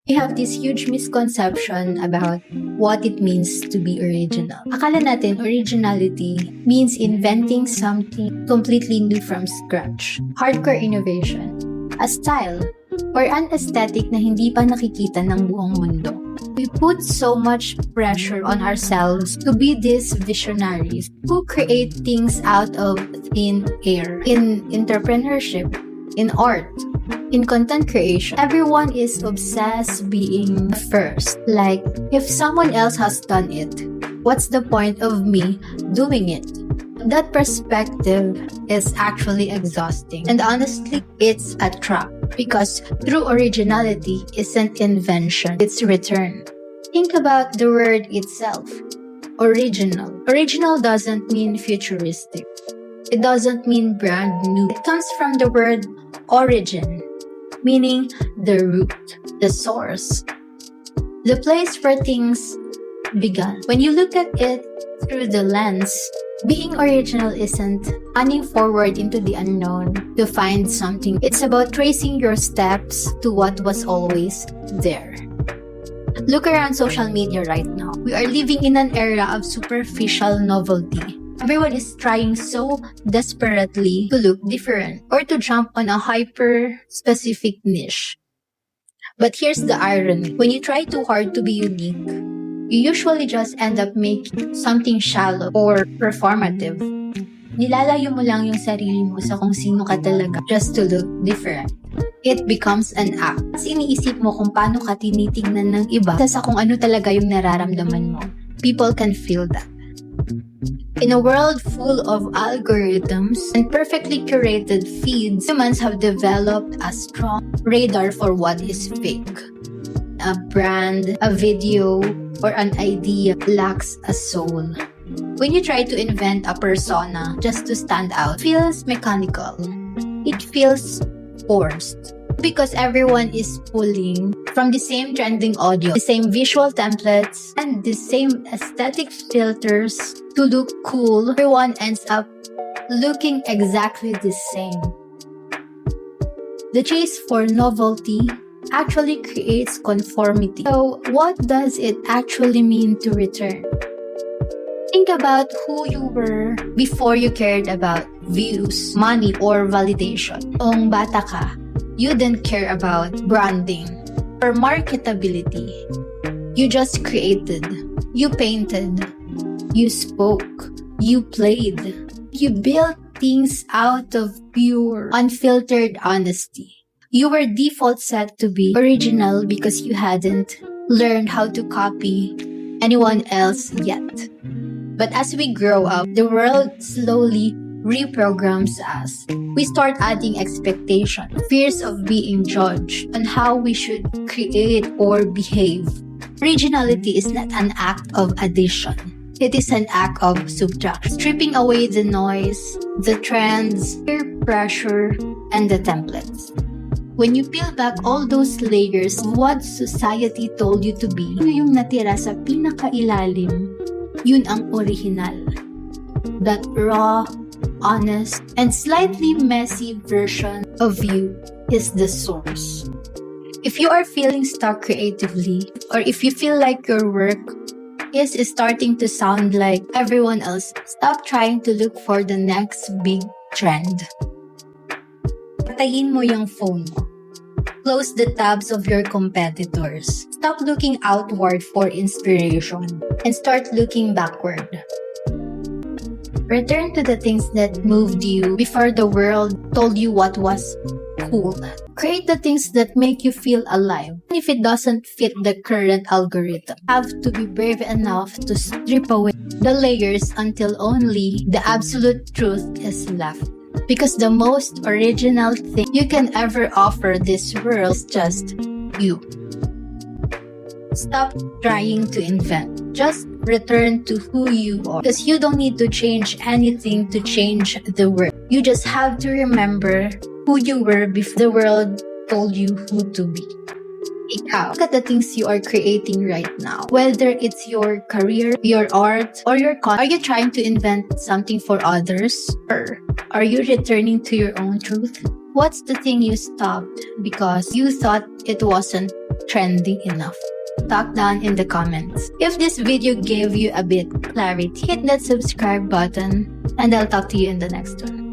We have this huge misconception about what it means to be original. Akala natin originality means inventing something completely new from scratch. Hardcore innovation, a style, or an aesthetic na hindi pa nakikita ng buong mundo. We put so much pressure on ourselves to be these visionaries who create things out of thin air. In entrepreneurship, in art, in content creation, everyone is obsessed being first. Like, if someone else has done it, what's the point of me doing it? That perspective is actually exhausting. And honestly, it's a trap. Because true originality isn't invention, it's return. Think about the word itself. Original. Original doesn't mean futuristic. It doesn't mean brand new. It comes from the word origin, meaning the root, the source, the place where things began. When you look at it through the lens, being original isn't running forward into the unknown to find something. It's about tracing your steps to what was always there. Look around social media right now. We are living in an era of superficial novelty. Everyone is trying so desperately to look different or to jump on a hyper-specific niche. But here's the irony. When you try too hard to be unique, you usually just end up making something shallow or performative. Nilalayo mo lang yung sarili mo sa kung sino ka talaga just to look different. It becomes an act. As iniisip mo kung paano ka tinitingnan ng iba sa kung ano talaga yung nararamdaman mo. People can feel that. In a world full of algorithms and perfectly curated feeds, humans have developed a strong radar for what is fake. A brand, a video, or an idea lacks a soul. When you try to invent a persona just to stand out, it feels mechanical. It feels forced. Because everyone is pulling from the same trending audio, the same visual templates, and the same aesthetic filters to look cool, everyone ends up looking exactly the same. The chase for novelty actually creates conformity. So, what does it actually mean to return? Think about who you were before you cared about views, money, or validation. Kung bata ka, you didn't care about branding or marketability. You just created. You painted. You spoke. You played. You built things out of pure, unfiltered honesty. You were default set to be original because you hadn't learned how to copy anyone else yet. But as we grow up, the world slowly reprograms us. We start adding expectations, fears of being judged, on how we should create or behave. Originality is not an act of addition. It is an act of subtraction, stripping away the noise, the trends, peer pressure, and the templates. When you peel back all those layers of what society told you to be, yung natira sa pinakailalim, yun ang original. That raw, honest, and slightly messy version of you is the source. If you are feeling stuck creatively, or if you feel like your work is starting to sound like everyone else, stop trying to look for the next big trend. Patayin mo yung phone mo. Close the tabs of your competitors. Stop looking outward for inspiration and start looking backward. Return to the things that moved you before the world told you what was cool. Create the things that make you feel alive. Even if it doesn't fit the current algorithm, you have to be brave enough to strip away the layers until only the absolute truth is left. Because the most original thing you can ever offer this world is just you. Stop trying to invent. Just return to who you are. Because you don't need to change anything to change the world. You just have to remember who you were before the world told you who to be. Ikaw. Look at the things you are creating right now. Whether it's your career, your art, or your content. Are you trying to invent something for others? Or are you returning to your own truth? What's the thing you stopped because you thought it wasn't trending enough? Talk down in the comments. If this video gave you a bit clarity, hit that subscribe button and I'll talk to you in the next one.